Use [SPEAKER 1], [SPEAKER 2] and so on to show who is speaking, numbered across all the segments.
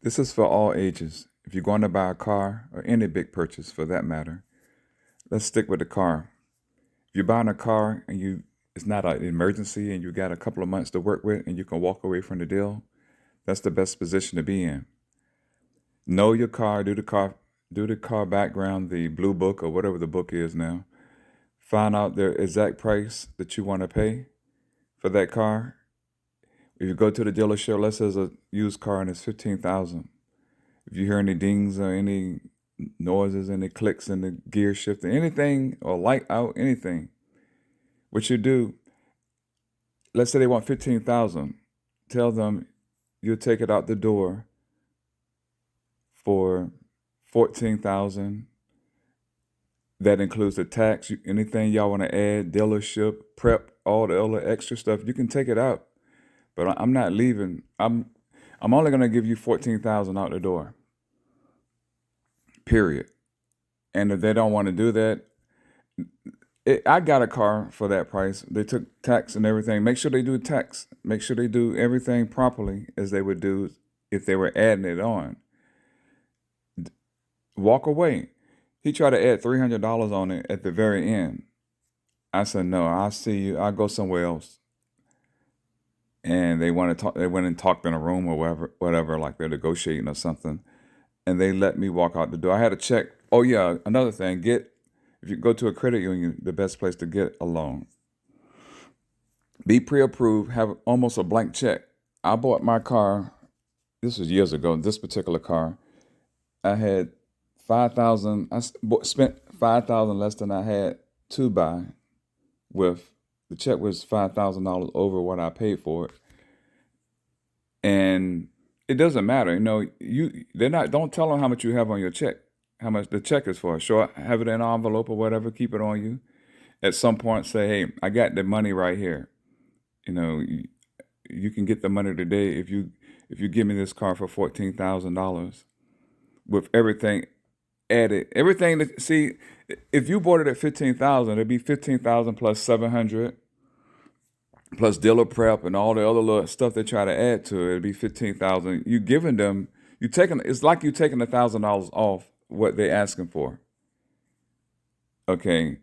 [SPEAKER 1] This is for all ages. If you're going to buy a car or any big purchase for that matter, let's stick with the car. If you're buying a car and it's not an emergency and you got a couple of months to work with and you can walk away from the deal, that's the best position to be in. Know your car, do the car background, the blue book or whatever the book is now. Find out the exact price that you want to pay for that car. If you go to the dealership, let's say it's a used car and it's $15,000. If you hear any dings or any noises, any clicks in the gear shift, anything, or light out, anything, what you do, let's say they want $15,000. Tell them you'll take it out the door for $14,000. That includes the tax, anything y'all want to add, dealership, prep, all the other extra stuff. You can take it out, but I'm not leaving. I'm only gonna give you $14,000 out the door. Period. And if they don't want to do that, I got a car for that price. They took tax and everything. Make sure they do tax. Make sure they do everything properly as they would do if they were adding it on. Walk away. He tried to add $300 on it at the very end. I said, no, I'll see you. I'll go somewhere else. And they want to talk. They went and talked in a room or whatever, like they're negotiating or something. And they let me walk out the door. I had to check. Oh yeah, another thing. If you go to a credit union, the best place to get a loan. Be pre-approved. Have almost a blank check. I bought my car. This was years ago. This particular car, I had $5,000. I spent $5,000 less than I had to buy with. The check was $5,000 over what I paid for it. And it doesn't matter. Don't tell them how much you have on your check, how much the check is for. Sure, have it in an envelope or whatever, keep it on you. At some point say, hey, I got the money right here. You can get the money today if you give me this car for $14,000 with everything added. Everything if you bought it at $15,000, it'd be $15,000 plus $700 plus dealer prep and all the other little stuff they try to add to it. It'd be $15,000. You giving them, it's like you taking $1,000 off what they're asking for. Okay,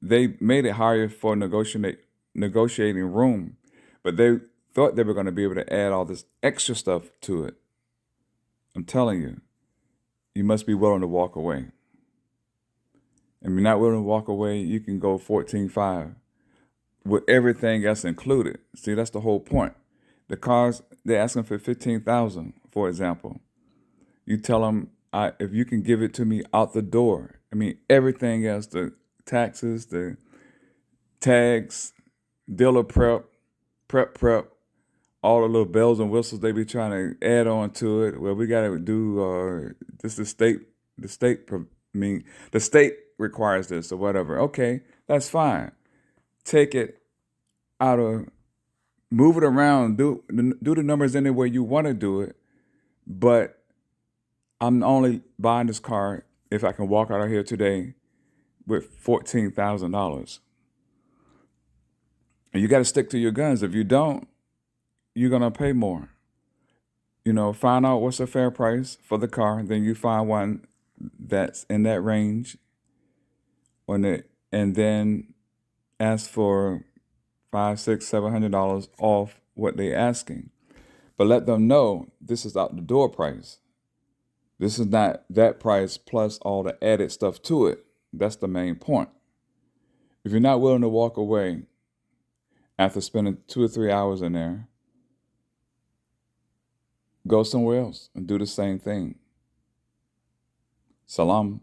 [SPEAKER 1] they made it higher for negotiating room, but they thought they were going to be able to add all this extra stuff to it. I'm telling you, you must be willing to walk away. And if you're not willing to walk away, you can go $14,500 with everything else included. See, that's the whole point. The cars, they're asking for $15,000, for example. You tell them, if you can give it to me out the door. I mean, everything else, the taxes, the tags, dealer prep, all the little bells and whistles they be trying to add on to it. Well, we got to do this. The state requires this or whatever. Okay, that's fine. Take it move it around, do the numbers any way you want to do it. But I'm only buying this car if I can walk out of here today with $14,000. And you got to stick to your guns. If you don't, you're going to pay more. Find out what's a fair price for the car. Then you find one that's in that range and then ask for $500, $600, $700 off what they're asking. But let them know this is out the door price. This is not that price plus all the added stuff to it. That's the main point. If you're not willing to walk away after spending 2 or 3 hours in there, go somewhere else and do the same thing. Salam.